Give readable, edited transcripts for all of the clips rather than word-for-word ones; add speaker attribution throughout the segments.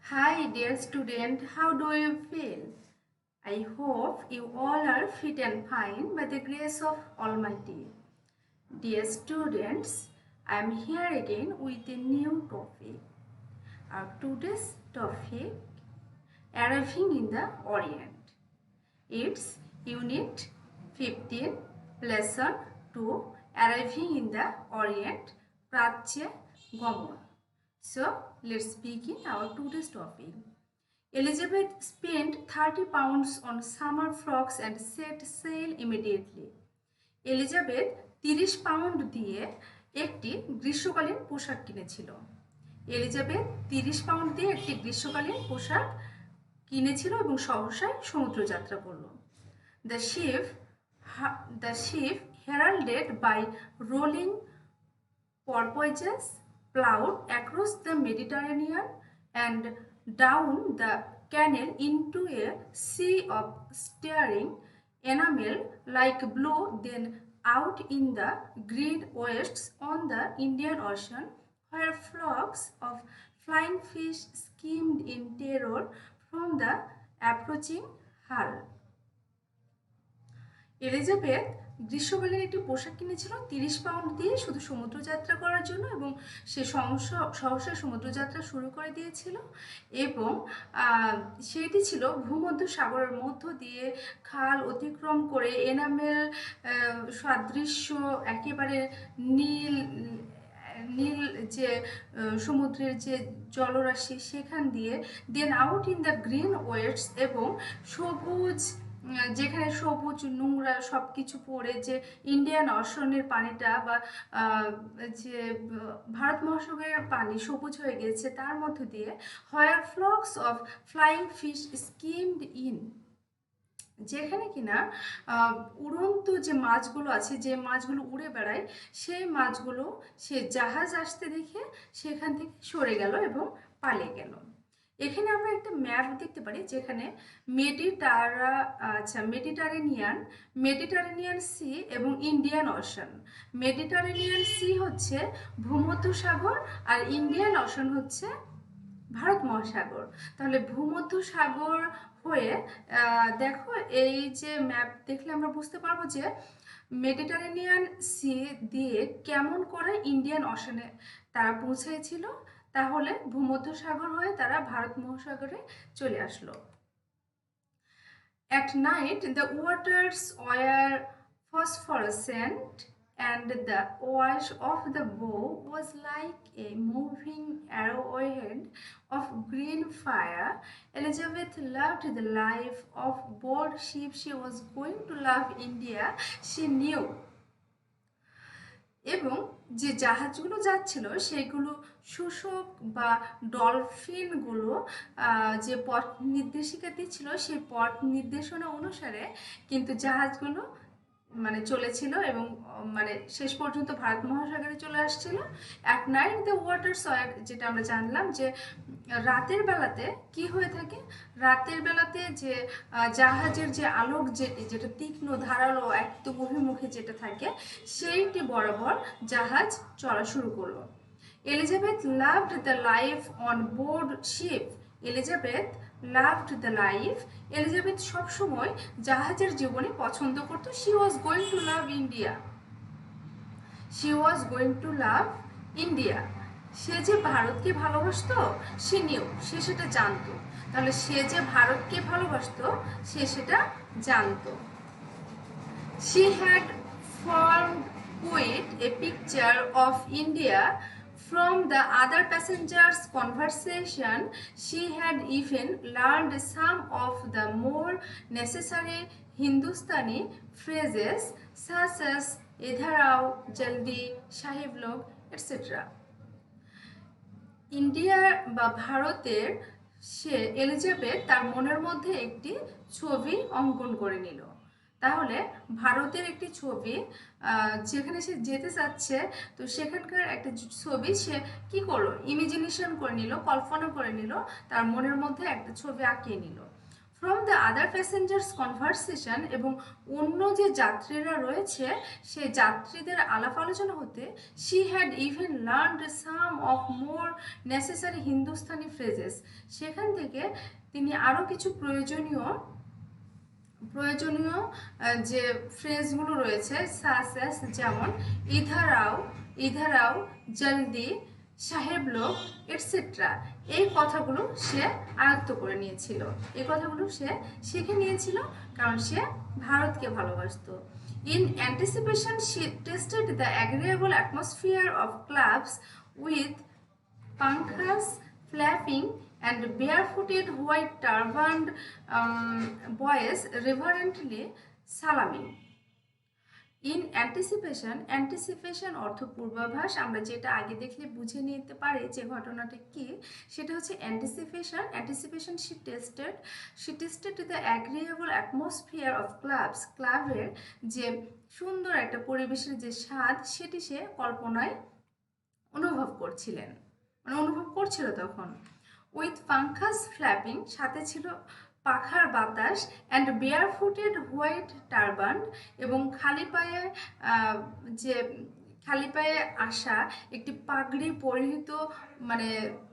Speaker 1: Hi, dear student, how do you feel? I hope you all are fit and fine by the grace of Almighty. Dear students, I am here again with a new topic. Our today's topic, Arriving in the Orient. It's Unit 15, Lesson 2, Arriving in the Orient, Prachya Gomon. So, let's begin our today's topic. Elizabeth spent 30 pounds on summer frocks and set sail immediately. Elizabeth 30 pound দিয়ে একটি গ্রীষ্মকালীন পোশাক কিনেছিল। Elizabeth 30 pound দিয়ে একটি গ্রীষ্মকালীন পোশাক কিনেছিল এবং সহসায় সমুদ্র যাত্রা করল। The ship, the ship heralded by rolling porpoises plowed across the Mediterranean and down the canal into a sea of staring enamel like blue, then out in the green wastes on the Indian Ocean, where flocks of flying fish skimmed in terror from the approaching hull. Elizabeth গ্রীষ্মকালীন একটি পোশাক কিনেছিল 30 pound দিয়ে শুধু সমুদ্রযাত্রা করার জন্য এবং সে সহসা সমুদ্রযাত্রা শুরু করে দিয়েছিল এবং সেটি ছিল ভূমধ্য সাগরের মধ্য দিয়ে খাল অতিক্রম করে এনামেল সাদৃশ্য একেবারে নীল নীল যে সমুদ্রের যে জলরাশি সেখান দিয়ে দেন out in the green wastes এবং সবুজ যেখানে সবুজ নোংরা সব কিছু পড়ে যে ইন্ডিয়ান অশনের পানিটা বা যে ভারত মহাসাগরের পানি সবুজ হয়ে গেছে তার মধ্য দিয়ে where flocks of flying fish skimmed in, যেখানে কিনা উড়ন্ত যে মাছগুলো আছে যে মাছগুলো উড়ে বেড়ায় সেই মাছগুলো সে জাহাজ আসতে দেখে সেখান থেকে সরে গেল এবং পালিয়ে গেল। এখানে আমরা একটা ম্যাপ দেখতে পারি যেখানে মেডিটারেনিয়ান সি এবং ইন্ডিয়ান ওশান। মেডিটারেনিয়ান সি হচ্ছে ভূমধ্যসাগর আর ইন্ডিয়ান ওশান হচ্ছে ভারত মহাসাগর। তাহলে ভূমধ্য সাগর হয়ে দেখো এই যে ম্যাপ দেখলে আমরা বুঝতে পারবো যে মেডিটারেনিয়ান সি দিয়ে কেমন করে ইন্ডিয়ান ওশানে তারা পৌঁছেছিল, তাহলে ভূমধ্য সাগর হয়ে তারা ভারত মহাসাগরে চলে আসলো। At night the waters were phosphorescent and the wash of the bow was like a moving arrowhead of green fire. Elizabeth loved the life of board ship. She was going to love India, she knew. এবং যে জাহাজগুলো যাচ্ছিল সেগুলো শোষক বা ডলফিনগুলো যে পথ নির্দেশিকা দিচ্ছিল সেই পথ নির্দেশনা অনুসারে কিন্তু জাহাজগুলো মানে চলেছিল এবং মানে শেষ পর্যন্ত ভারত মহাসাগরে চলে আসছিল। At night the waters were, যেটা আমরা জানলাম যে রাতের বেলাতে কি হয়ে থাকে, রাতের বেলাতে যে জাহাজের যে আলোক যেটা তীক্ষ্ণ ধারালো একটু অভিমুখে যেটা থাকে সেইটি বরাবর জাহাজ চলা শুরু করলো। Elizabeth loved the life on board ship. Elizabeth loved the life, Elizabeth সবসময় জাহাজের জীবনে পছন্দ করতো। She was going to love India, she was going to love India, সে যে ভারতকে ভালোবাসতো সে নিউ, সে সেটা জানতো। তাহলে সে যে ভারতকে ভালোবাসতো সে সেটা জানতো। She had formed quite a picture of India from the other passengers' conversation. She had even learned some of the more necessary Hindustani phrases such as "Idhar aao, jaldi, sahib log," etc. India বা ভারতের সে Elizabeth তার মনের মধ্যে একটি ছবি অঙ্কন করে নিল। তাহলে ভারতের একটি ছবি যেখানে সে যেতে চাচ্ছে তো সেখানকার একটা ছবি সে কি করলো, ইমাজিনেশন করে নিল, কল্পনা করে নিল, তার মনের মধ্যে একটা ছবি আঁকিয়ে নিল। From the other passengers conversation, এবং অন্য যে যাত্রীরা রয়েছে সেই যাত্রীদের আলাপ আলোচনা হতে she had even learned some of more necessary Hindustani phrases, সেখান থেকে তিনি আরও কিছু প্রয়োজনীয় যে ফ্রেজগুলো রয়েছে সাস, যেমন ইধারাও জলদি, সাহেব লোক এটসেট্রা, এই কথাগুলো সে আয়ত্ত করে নিয়েছিল, এই কথাগুলো সে শিখে নিয়েছিল, কারণ সে ভারতকে ভালোবাসত। In anticipation she tasted the agreeable atmosphere of clubs with punkahs flapping and barefooted white turbaned boys reverently salaming. In anticipation অর্থ পূর্বাভাস, আমরা যেটা আগে দেখলে বুঝে নিতে পারি যে ঘটনাটা কি, সেটা হচ্ছে anticipation she tasted the agreeable atmosphere of ক্লাবের যে সুন্দর একটা পরিবেশের যে স্বাদ, সেটি সে কল্পনায় অনুভব করছিল তখন। উইথ পাঙ্খাস ফ্ল্যাপিং, সাথে ছিল পাখার বাতাস, অ্যান্ড বেয়ারফুটেড হোয়াইট টারবান, এবং খালি পায়ে আসা একটি পাগড়ি পরিহিত, মানে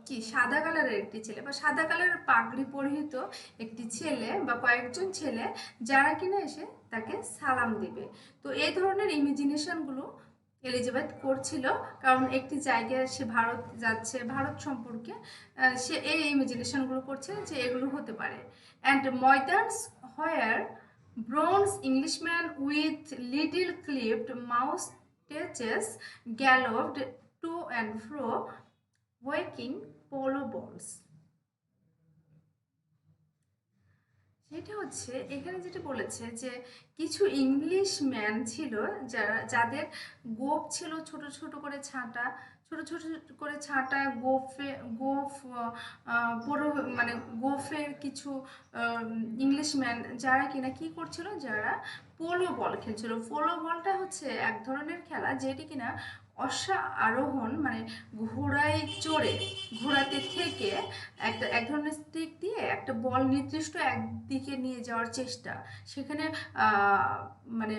Speaker 1: কি সাদা কালারের একটি ছেলে বা সাদা কালারের পাগড়ি পরিহিত একটি ছেলে বা কয়েকজন ছেলে যারা কিনা এসে তাকে সালাম দিবে। তো এই ধরনের ইমাজিনেশনগুলো এলিজাবেথ করছিল, কারণ একটি জায়গায় সে ভারত যাচ্ছে, ভারত সম্পর্কে সে এই ইমাজিনেশনগুলো করছে যে এগুলো হতে পারে। And maidans where bronze Englishman with little clipped moustaches galloped to and fro whacking polo balls. সেটা হচ্ছে এখানে যেটা বলেছে যে কিছু ইংলিশ ম্যান ছিল যাদের গোফ ছিল ছোট ছোট করে ছাঁটা মানে গোফের কিছু ইংলিশম্যান যারা কিনা কি করছিল, যারা পোলো বল খেলছিল। পোলো বলটা হচ্ছে এক ধরনের খেলা যেটি কিনা অশ্বারোহণ, মানে ঘোড়াতে থেকে এক ধরনের স্টিক দিয়ে একটা বল নির্দিষ্ট একদিকে নিয়ে যাওয়ার চেষ্টা, সেখানে মানে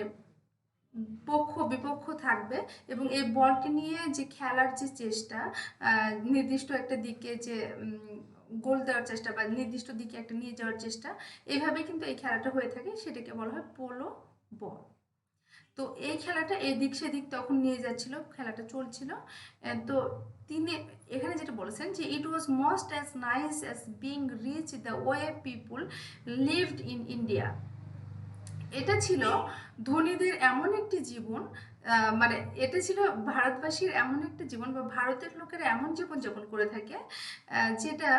Speaker 1: পক্ষ বিপক্ষ থাকবে এবং এই বলটি নিয়ে যে খেলার যে চেষ্টা, নির্দিষ্ট একটা দিকে যে গোল দেওয়ার চেষ্টা বা নির্দিষ্ট দিকে একটা নিয়ে যাওয়ার চেষ্টা, এইভাবে কিন্তু এই খেলাটা হয়ে থাকে, সেটাকে বলা হয় পোলো বল। তো এই খেলাটা এদিক সেদিক তখন নিয়ে যাচ্ছিল, খেলাটা চলছিল। তো তিনি এখানে যেটা বলেছেন যে it was most as nice as being rich the way people lived in India. এটা ছিল ধনীদের এমন একটি জীবন, মানে এটা ছিল ভারতবাসীর এমন একটা জীবন বা ভারতের লোকেরা এমন জীবনযাপন করে থাকে যেটা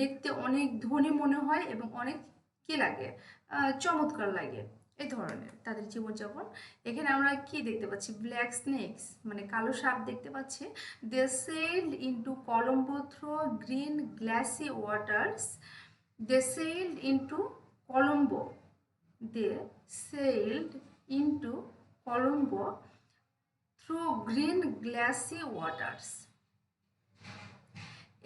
Speaker 1: দেখতে অনেক ধনী মনে হয় এবং অনেক কি লাগে, চমৎকার লাগে, এই ধরনের তাদের জীবনযাপন। এখানে আমরা কি দেখতে পাচ্ছি, ব্ল্যাক স্নেকস মানে কালো সাপ দেখতে পাচ্ছি। They sailed into Colombo through green glassy waters. They sailed into Colombo They sailed into Colombo through green glassy waters.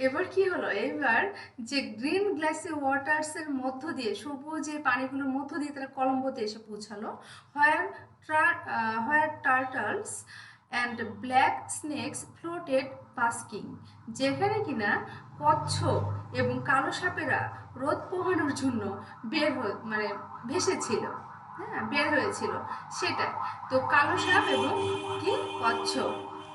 Speaker 1: এবার কি হলো, এবার যে গ্রিন গ্লাসি ওয়াটার্সের মধ্য দিয়ে, সবুজ পানিগুলোর মধ্য দিয়ে তারা কলম্বোতে এসে পৌঁছালো। Where turtles and black snakes floated basking, যেখানে কিনা কচ্ছপ এবং কালো সাপেরা রোদ পোহানোর জন্য মানে ভেসেছিল, হ্যাঁ বের হয়েছিল সেটা। তো কালো সাপ এবং কি কচ্ছপ।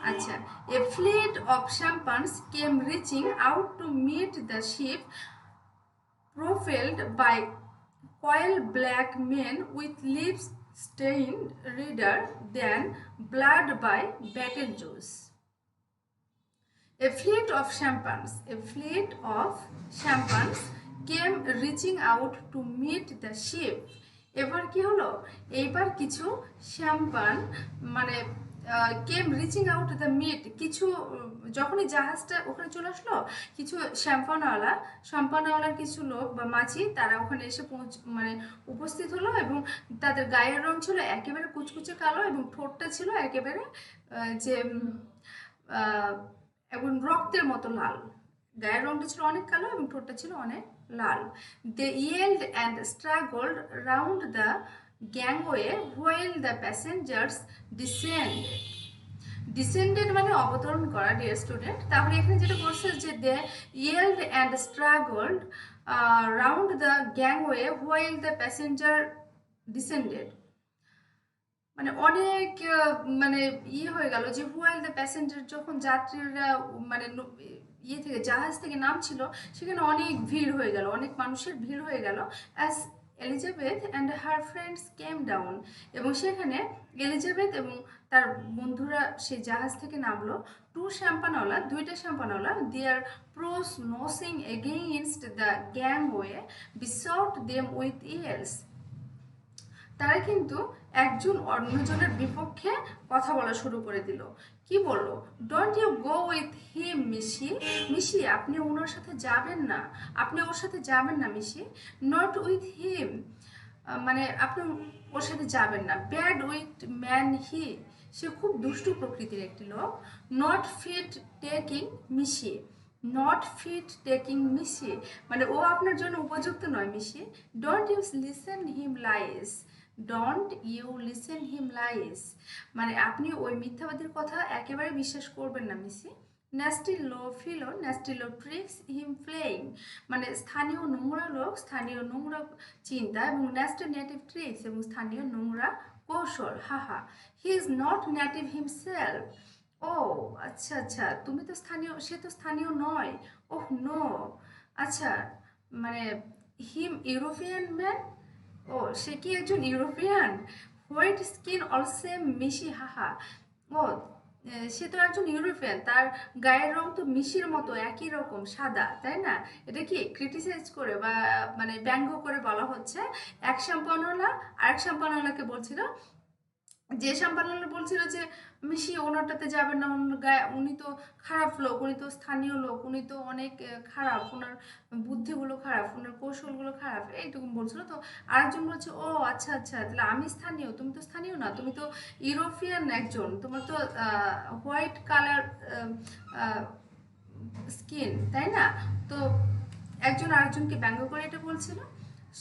Speaker 1: আচ্ছা, a fleet of sampans came reaching out to meet the ship, propelled by coal-black men with lips stained redder than blood by battle juice. A fleet of sampans came reaching out to meet the ship. এবার কি হলো, এইবার কিছু শ্যাম্পান মানে কেম reaching out the meat, কিছু যখনই জাহাজটা ওখানে চলে আসলো, কিছু শ্যাম্পানওয়ালার কিছু লোক বা মাঝি তারা ওখানে এসে মানে উপস্থিত হলো, এবং তাদের গায়ের রং ছিল একেবারে কুচকুচে কালো এবং ঠোঁটটা ছিল একেবারে যে এবং রক্তের মতো লাল, গায়ের রংটা ছিল অনেক কালো এবং ঠোঁটটা ছিল অনেক লাল। They yelled and struggled round the gangway while the passengers descended. Descended মানে অবতরণ করা, ডিয়ার স্টুডেন্ট। তাহলে এখানে যেটা বলছে যে they yelled and struggled round the gangway while the passenger descended, মানে অনেক মানে হয়ে গেল যে হুয়াইল দ্য প্যাসেঞ্জার, যখন যাত্রীরা মানে থেকে জাহাজ থেকে নামছিল সেখানে অনেক ভিড় হয়ে গেল, অনেক মানুষের ভিড় হয়ে গেল। As Elizabeth and her friends came down, এবং সেখানে এলিজাবেথ এবং তার বন্ধুরা সেই জাহাজ থেকে নামলো। টু শ্যাম্পানওয়ালা, দুইটা sampanwallah, they are prows nosing against the gangway besought them with yells, তারা কিন্তু একজন অন্যজনের বিপক্ষে কথা বলা শুরু করে দিল। কি বললো? Don't you go with him Mishi, Mishi আপনি ওনার সাথে যাবেন না, আপনি ওর সাথে যাবেন না মিশি। নট উইথ হিম মানে আপনি ওর সাথে যাবেন না। ব্যাড উইথ ম্যান হি, সে খুব দুষ্টু প্রকৃতির একটি লোক। Not fit taking Mishi, not fit taking Mishi মানে ও আপনার জন্য উপযুক্ত নয় Mishi. Don't you listen him lies, don't you listen him lies মানে আপনি ওই মিথ্যাবাদীর কথা একেবারে বিশ্বাস করবেন না মিশি। ন্যাস্টি লো ফিলো, ন্যাস্টি লো ট্রিক্স হিম প্লেইং মানে স্থানীয় নোংরা লোক, স্থানীয় নোংরা চিন্তা, এবং ন্যাস্টি নেটিভ ট্রিক্স এবং স্থানীয় নোংরা কৌশল, হাহা। He is not native himself, ও আচ্ছা আচ্ছা, তুমি তো স্থানীয়, সে তো স্থানীয় নয়। ওহ নো, আচ্ছা মানে হিম ইউরোপিয়ান ম্যান, ও সে কি একজন ইউরোপিয়ান? হোয়াইট স্কিন অলসে মিশি, হাহা, ও সে তো একজন ইউরোপিয়ান, তার গায়ের রং তো মিশির মতো একই রকম সাদা, তাই না? এটা কি ক্রিটিসাইজ করে বা মানে ব্যঙ্গ করে বলা হচ্ছে। এক শ্যাম্পানওয়ালা আরেক শ্যাম্পানওয়ালাকে বলছিল, যে শ্যাম্পানওয়ালা বলছিল যে মিশি ওনারটাতে যাবেন না, উনি তো খারাপ লোক, উনি তো স্থানীয় লোক, উনি তো অনেক খারাপ, ওনার বুদ্ধিগুলো খারাপ, ওনার কৌশলগুলো খারাপ, এইটুকু বলছিল। তো আরেকজন বলছে ও আচ্ছা আচ্ছা, তাহলে আমি স্থানীয়, তুমি তো স্থানীয় না, তুমি তো ইউরোপিয়ান একজন, তোমার তো হোয়াইট কালার স্কিন, তাই না? তো একজন আরেকজনকে ব্যঙ্গ করে এটা বলছিল।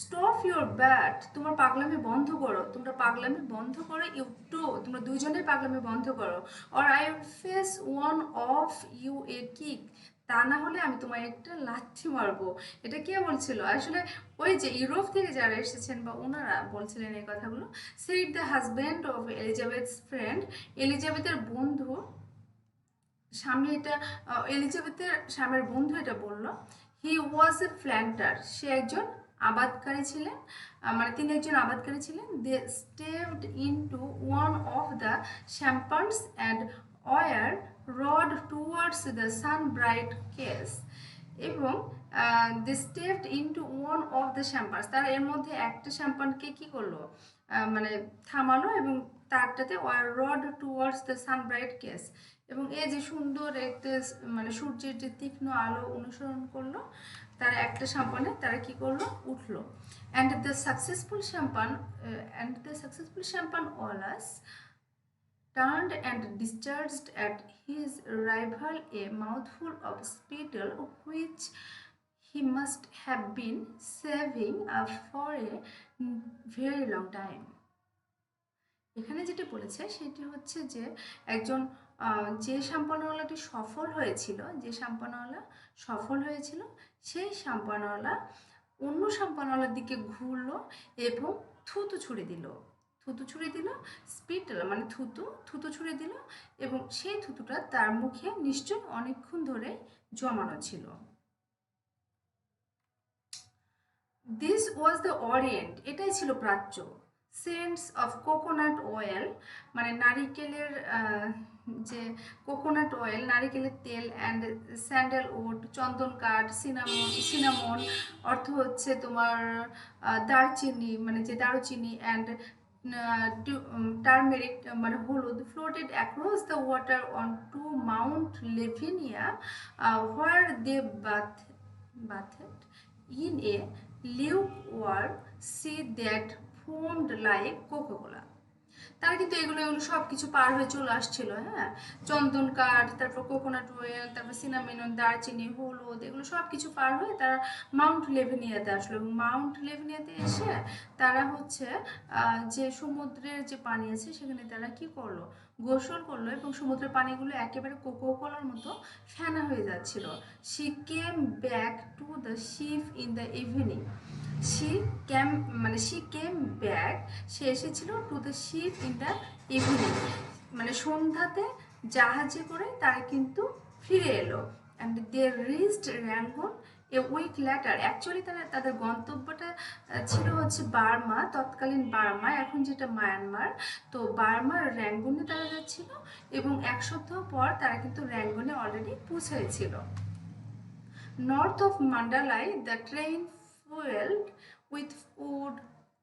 Speaker 1: স্টপ ইউর ব্যাট, তোমার পাগলামি বন্ধ করো, তোমরা পাগলামি বন্ধ করো, ইউ টু, তোমরা দুইজনেই পাগলামি বন্ধ করো। Or I will face one of you a kick, তা না হলে আমি তোমায় একটা লাথি মারবো। এটা কে বলছিল? আসলে ওই যে ইউরোপ থেকে যারা এসেছেন বা ওনারা বলছিলেন এই কথাগুলো। Said the husband of Elizabeth's friend, এলিজাবেথের বন্ধু, স্বামী এটা, এলিজাবেথের স্বামীর বন্ধু এটা বলল। হি ওয়াজ এ প্ল্যান্টার, সে একজন আবাদকারী ছিলেন, মানে তিনি একজন আবাদকারী ছিলেন। They stepped into one of the sampans and were rowed towards the sun bright quays, এবং they stepped into one of the sampans, তারা এর মধ্যে একটা শ্যাম্পানকে কি করলো, মানে থামালো, এবং তারটাতে were rowed towards the sun bright quays, এবং এই যে সুন্দর একটা মানে সূর্যের যে তীক্ষ্ণ আলো অনুসরণ করলো, তারা একটা শ্যাম্পানে তারা কি করলো, উঠলো। And the successful sampan, and the successful sampan wallahs turned and discharged at his rival a mouthful of spittle which he must have been saving up for a very long time. এখানে যেটা বলেছে সেটি হচ্ছে যে একজন যে শ্যাম্পানওয়ালাটি সফল হয়েছিল, যে শ্যাম্পানওয়ালা সফল হয়েছিল, সেই শ্যাম্পানওয়ালা অন্য শ্যাম্পানওয়ালার দিকে ঘুরলো এবং থুতু ছুঁড়ে দিল, থুতু ছুঁড়ে দিল, স্পিটল মানে থুতু, থুতু ছুঁড়ে দিল, এবং সেই থুতুটা তার মুখে নিশ্চয় অনেকক্ষণ ধরে জমানো ছিল। দিস ওয়াজ দ্য অরিয়েন্ট, এটাই ছিল প্রাচ্য। সেন্টস অফ কোকোনাট অয়েল মানে নারিকেলের যে কোকোনাট অয়েল, নারিকেলের তেল, অ্যান্ড স্যান্ডেলউড চন্দন কাঠ, সিনামন অর্থ হচ্ছে তোমার দারচিনি মানে যে দারুচিনি, অ্যান্ড টার্মেরিক মানে হলুদ, floated across the water on to Mount Lavinia where they bathed in a lukewarm sea that foamed like Coca-Cola. তারা কিন্তু এগুলো এগুলো সব কিছু পার হয়ে চলে আসছিল। হ্যাঁ, চন্দন কাঠ, তারপর কোকোনাট অয়েল, তারপর সিনামেনন, দারচিনি, হলুদ, এগুলো সব কিছু পার হয়ে তারা মাউন্ট লেভেনিয়াতে আসলো। এবং মাউন্ট লেভেনিয়াতে এসে তারা হচ্ছে যে সমুদ্রের যে পানি আছে সেখানে তারা কি করলো, গোসল করলো, এবং সমুদ্রের পানিগুলো একেবারে কোকো কোলার মতো ফেনা হয়ে যাচ্ছিল। She came back to the ship in the evening. She came মানে শি কেম ব্যাক, সে এসেছিল to the ship in the evening, মানে সন্ধ্যাতে জাহাজে করে তারা কিন্তু ফিরে এলো। And they reached Rangoon a week later. Actually তারা তাদের গন্তব্যটা ছিল হচ্ছে বার্মা, তৎকালীন বার্মা, এখন যেটা মায়ানমার। তো বার্মার র্যাঙ্গুনে তারা যাচ্ছিল, এবং 1 সপ্তাহ পর তারা কিন্তু র্যাঙ্গুনে অলরেডি পৌঁছেছিল। North of Mandalay, the train fueled with food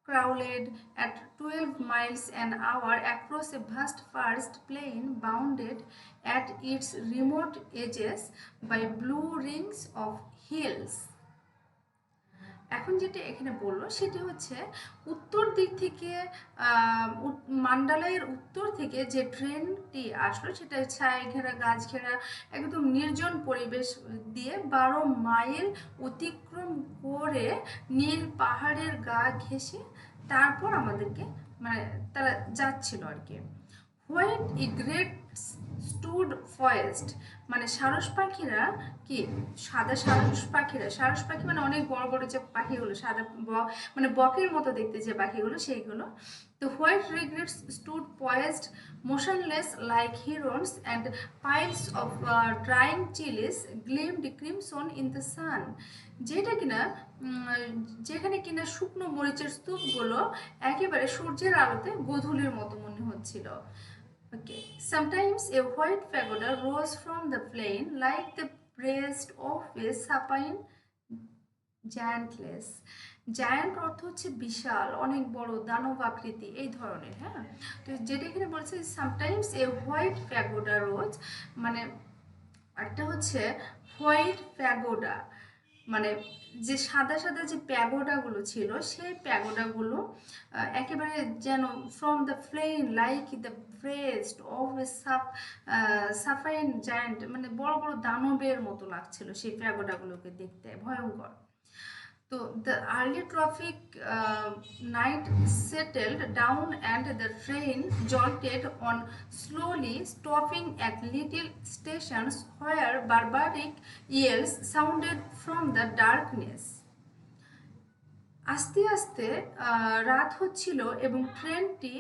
Speaker 1: crawled at 12 miles an hour across a vast forest plain bounded at its remote edges by blue rings of hills. এখন যেটা এখানে বললো সেটি হচ্ছে উত্তর দিক থেকে মান্ডালাইয়ের উত্তর থেকে যে ট্রেনটি আসলো সেটা ছায় ঘেরা, গাছ ঘেরা, একদম নির্জন পরিবেশ দিয়ে 12 মাইল অতিক্রম করে নীল পাহাড়ের গা ঘেঁষে তারপর আমাদেরকে মানে তারা যাচ্ছিল আর কি। হোয়েন ই গ্রেট স্টুড ফয়েস্ট, মানে সারস পাখিরা কি, সাদা সারস পাখিরা, সারস পাখি মানে অনেক বড় বড় যে পাখিগুলো, সাদা মানে বকের মতো দেখতে যে পাখিগুলো, সেইগুলো। তো white egrets stood poised motionless like herons, and piles of drying chilies gleamed crimson in the sun. যেটা কিনা যেখানে কিনা শুকনো মরিচের স্তূপগুলো একেবারে সূর্যের আলোতে গোধূলির মতো মনে হচ্ছিল। Okay. Sometimes a white pagoda rose from the plain like the breast of a supine giantess. Giant অর্থ হচ্ছে বিশাল, অনেক বড়, দানব আকৃতি, এই ধরনের। হ্যাঁ, তো যেটা এখানে বলছে সামটাইমস এ হোয়াইট প্যাগোডা রোজ, মানে একটা হচ্ছে হোয়াইট প্যাগোডা, মানে যে সাদা সাদা যে প্যাগোডাগুলো ছিল সেই প্যাগোডাগুলো একেবারে যেন from the plane like the breast of a supine giant, মানে বড় বড় দানবের মতো লাগছিল সেই প্যাগোডাগুলোকে দেখতে, ভয়ঙ্কর। So the early traffic night settled down and the train jolted on slowly, stopping at little stations where barbaric yells sounded from the darkness. আস্তে আস্তে রাত হচ্ছিল এবং ট্রেনটি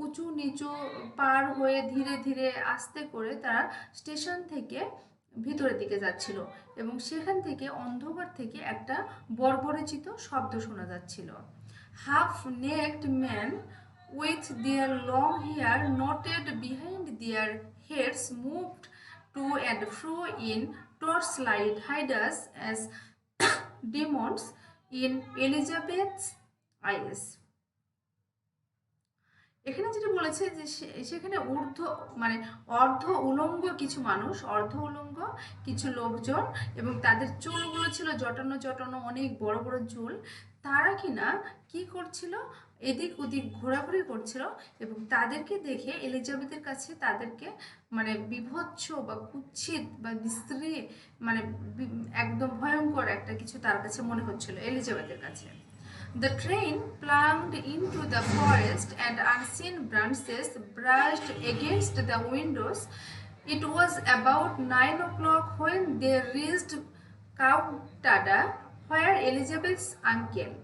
Speaker 1: উঁচু নিচু পার হয়ে ধীরে ধীরে আস্তে করে তারা স্টেশন থেকে ভিতরের দিকে যাচ্ছিল, এবং সেখান থেকে অন্ধকার থেকে একটা বর্বরচিত শব্দ শোনা যাচ্ছিল। Half naked man with their long hair knotted behind their heads moved to and fro in torch light hideous as demons in Elizabeth's eyes. এখানে যেটা বলেছে যে সেখানে মানে অর্ধ উলঙ্গ কিছু মানুষ, অর্ধ উলঙ্গ কিছু লোকজন, এবং তাদের চুলগুলো ছিল জটানো জটানো, অনেক বড় বড় চুল। তারা কিনা কি করছিল, এদিক ওদিক ঘোরাঘুরি করছিল, এবং তাদেরকে দেখে এলিজাবেথের কাছে তাদেরকে মানে বিভৎস বা কুৎসিত বা বিশ্রী, মানে একদম ভয়ঙ্কর একটা কিছু তার কাছে মনে হচ্ছিল এলিজাবেথের কাছে। The train plunged into the forest and unseen branches brushed against the windows. It was about 9 o'clock when they reached Kautada, where Elizabeth's uncle.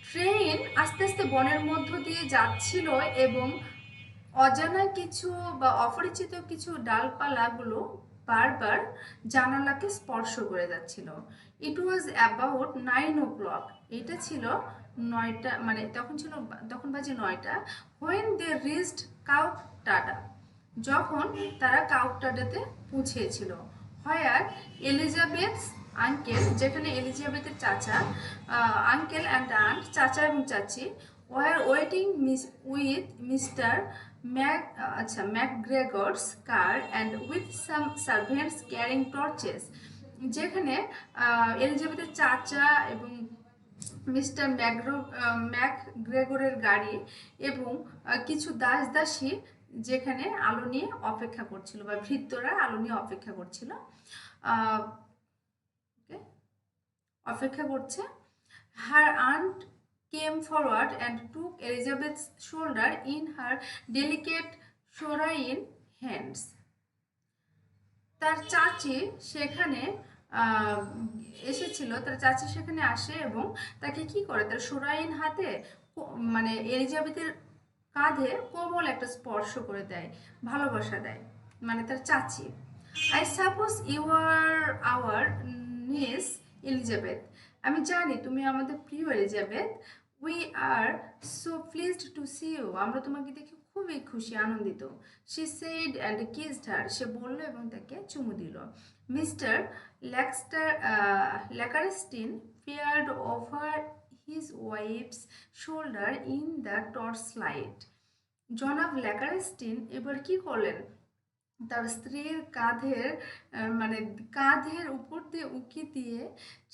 Speaker 1: Train আস্তে আস্তে বনের মধ্য দিয়ে যাচ্ছিল এবং অজানা কিছু বা অপরিচিত কিছু ডালপালাগুলো বারবার জানালাকে স্পর্শ করে যাচ্ছিল। ইট ওয়াজ অ্যাবাউট 9 o'clock, এটা ছিল 9টা, মানে তখন বাজে 9টা। হোয়েন দে রিচড কাউটাডা, যখন তারা কাউটাডাতে পৌঁছেছিল। হোয়ার এলিজাবেথস আঙ্কেল, যেখানে এলিজাবেথের চাচা, আঙ্কেল অ্যান্ড আন্ট, চাচা এবং চাচি, were waiting with Mister McGregor's car and with some servants carrying torches. যেখানে এলিজাবেথের চাচা এবং মিস্টার ম্যাকগ্রেগরের গাড়ি এবং কিছু দাসী যেখানে আলো নিয়ে অপেক্ষা করছিল, বা ভৃত্যরা আলো নিয়ে অপেক্ষা করছিল, অপেক্ষা করছে। Her aunt came forward and took Elizabeth's shoulder in her delicate shorine hands. তার চাচি সেখানে এসেছিল, তার চাচি সেখানে আসে এবং তাকে কি করে, তার সোরাইন হাতে মানে এলিজাবেথের কাঁধে কোমল একটা স্পর্শ করে দেয়, ভালোবাসা দেয়, মানে তার চাচি। I suppose you are our niece Elizabeth, আমি জানি তুমি আমাদের প্রিয় এলিজাবেথ। We are so pleased to see you, আমরা তোমাকে দেখে খুবই খুশি, আনন্দিত। She said and kissed her, সে বলল এবং তাকে চুমু দিল। Mister Lackersteen peered over his wife's shoulder in the torch light. জনাব ল্যাকারস্টিন এবার কি করলেন, তার স্ত্রীর মানে কাঁধের উপর দিয়ে উঁকি দিয়ে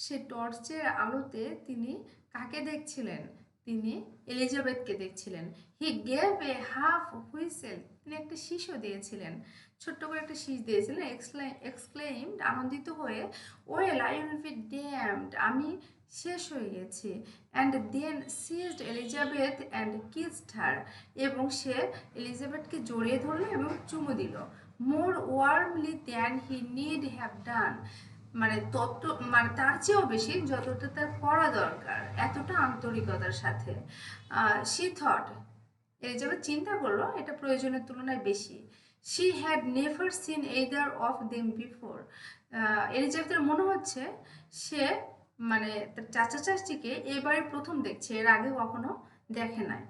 Speaker 1: সে টর্চের আলোতে তিনি কাকে দেখছিলেন, তিনি এলিজাবেথকে দেখছিলেন। He gave a half whistle, তিনি একটা শীষও দিয়েছিলেন, ছোট্ট করে একটা শীষ দিয়েছিলেন। এক্সক্লেইমড, আনন্দিত হয়ে, well I will be damned, আমি শেষ হয়ে গেছি। And then seized Elizabeth and kissed her, এবং সে এলিজাবেথকে জড়িয়ে ধরল এবং চুমু দিল। More warmly than he need have done, মানে মানে তার চেয়েও বেশি যতটা তার করা দরকার, এতটা আন্তরিকতার সাথে। শি থট, এলিজাবেথ চিন্তা করলো এটা প্রয়োজনের তুলনায় বেশি। She had never seen either of them before, এলিজাবেথের মনে হচ্ছে সে মানে তার চাচা চাচিকে এবারে প্রথম দেখছে, এর আগে কখনো দেখে নাই।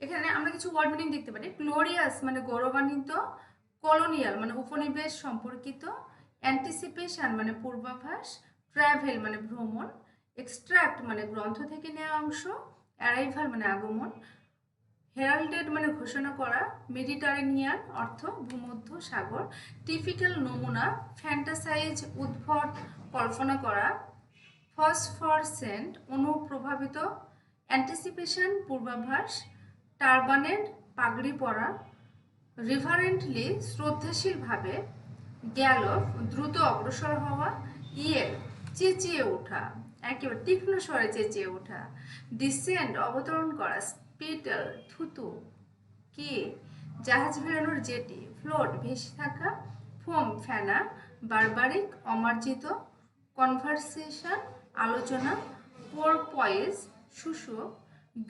Speaker 1: এখানে আমরা কিছু ওয়ার্ড মিনিং দেখতে পারি। গ্লোরিয়াস মানে গৌরবান্বিত, কলোনিয়াল মানে উপনিবেশ সম্পর্কিত, অ্যান্টিসিপেশন মানে পূর্বাভাস, ট্রাভেল মানে ভ্রমণ, এক্সট্রাক্ট মানে গ্রন্থ থেকে নেওয়া অংশ, অ্যারাইভাল মানে আগমন, হেরাল্ডেড মানে ঘোষণা করা, মেডিটারেনিয়ান অর্থ ভূমধ্য সাগর, টিপিক্যাল নমুনা, ফ্যান্টাসাইজ উদ্ভট কল্পনা করা, ফসফরসেন্ট অনুপ্রভাবিত, অ্যান্টিসিপেশন পূর্বাভাস, টারবানেড পাগড়ি পরা, রিভারেন্টলি শ্রদ্ধাশীলভাবে, গ্যালপ দ্রুত অগ্রসর হওয়া, ইয়েল চেঁচিয়ে ওঠা, একেবারে তীক্ষ্ণ স্বরে চেঁচিয়ে ওঠা, ডিসেন্ড অবতরণ করা, স্পিটল থুতু, কি জাহাজ ভেড়ানোর জেটি, ফ্লোট ভেসে থাকা, ফোম ফেনা, বারবারিক অমার্জিত, কনভারসেশন আলোচনা, পোরপয়েজ শুষ্ক,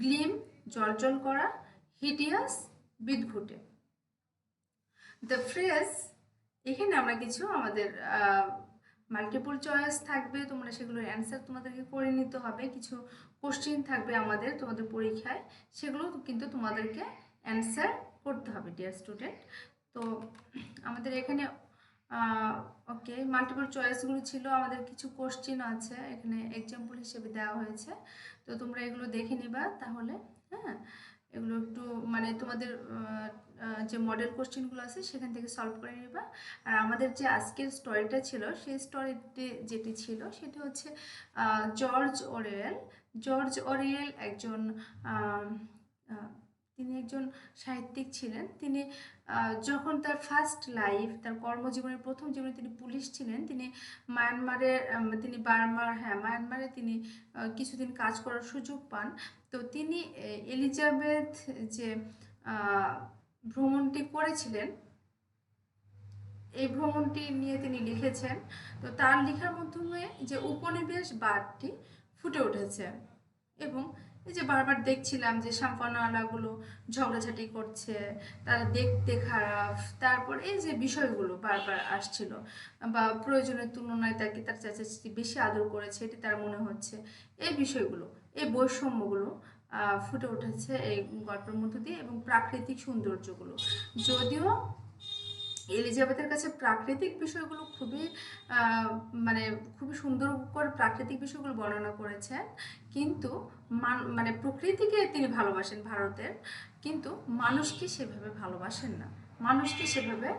Speaker 1: গ্লিম জ্বলজ্বল করা, হিডিয়াস বিদঘুটে। দ্য ফ্রেজ, এখানে আমরা কিছু আমাদের মাল্টিপল চয়েস থাকবে, তোমরা সেগুলোর অ্যান্সার তোমাদেরকে করে নিতে হবে। কিছু কোশ্চেন থাকবে আমাদের তোমাদের পরীক্ষায়, সেগুলো কিন্তু তোমাদেরকে অ্যান্সার করতে হবে ডিয়ার স্টুডেন্ট। তো আমাদের এখানে ওকে মাল্টিপল চয়েসগুলো ছিল, আমাদের কিছু কোশ্চেন আছে এখানে এক্সাম্পল হিসেবে দেওয়া হয়েছে, তো তোমরা এগুলো দেখে নিবা তাহলে। হ্যাঁ, এগুলো একটু মানে তোমাদের যে মডেল কোশ্চেনগুলো আছে সেখান থেকে সলভ করে নিবা। আর আমাদের যে আজকের স্টোরিটা ছিল, সেই স্টোরিতে যেটি ছিল সেটি হচ্ছে জর্জ অরিয়েল একজন তিনি একজন সাহিত্যিক ছিলেন। তিনি যখন তার ফার্স্ট লাইফ, তার কর্মজীবনের প্রথম জীবনে তিনি পুলিশ ছিলেন, তিনি মায়ানমারে তিনি কিছুদিন কাজ করার সুযোগ পান। তো তিনি এলিজাবেথ যে ভ্রমণটি করেছিলেন, এই ভ্রমণটি নিয়ে তিনি লিখেছেন। তো তার লেখার মাধ্যমে যে উপনিবেশবাদটি ফুটে উঠেছে, এবং এই যে বারবার দেখছিলাম যে সাম্পানাওয়ালাগুলো ঝগড়াঝাটি করছে, তারা দেখতে খারাপ, তারপর এই যে বিষয়গুলো বারবার আসছিল, বা প্রয়োজনের তুলনায় তাকে তার চাচা চাচি বেশি আদর করেছে এটি তার মনে হচ্ছে, এই বিষয়গুলো, এই বৈষম্যগুলো ফুটে উঠেছে এই গল্পের মধ্য দিয়ে, এবং প্রাকৃতিক সৌন্দর্যগুলো। যদিও এলিজাবেথের কাছে প্রাকৃতিক বিষয়গুলো মানে খুবই সুন্দর করে প্রাকৃতিক বিষয়গুলো বর্ণনা করেছেন, কিন্তু মানে প্রকৃতিকে তিনি ভালোবাসেন ভারতের, কিন্তু মানুষকে সেভাবে ভালোবাসেন না। মানুষকে সেভাবে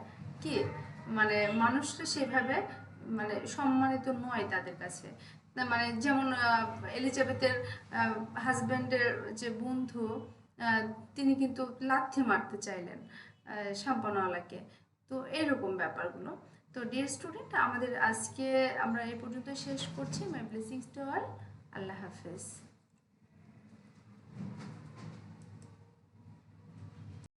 Speaker 1: কি মানে মানুষকে সেভাবে মানে সম্মানিত নয় তাদের কাছে। মানে যেমন এলিজাবেথের হাজব্যান্ডের যে বন্ধু, তিনি কিন্তু লাথি মারতে চাইলেন শ্যাম্পানওয়ালাকে। তো এরকম ব্যাপারগুলো। তো ডিয়ার স্টুডেন্ট, আমাদের আজকে আমরা এই পর্যন্ত শেষ করছি। মাই ব্লেসিংস টু অল। আল্লাহ হাফেজ।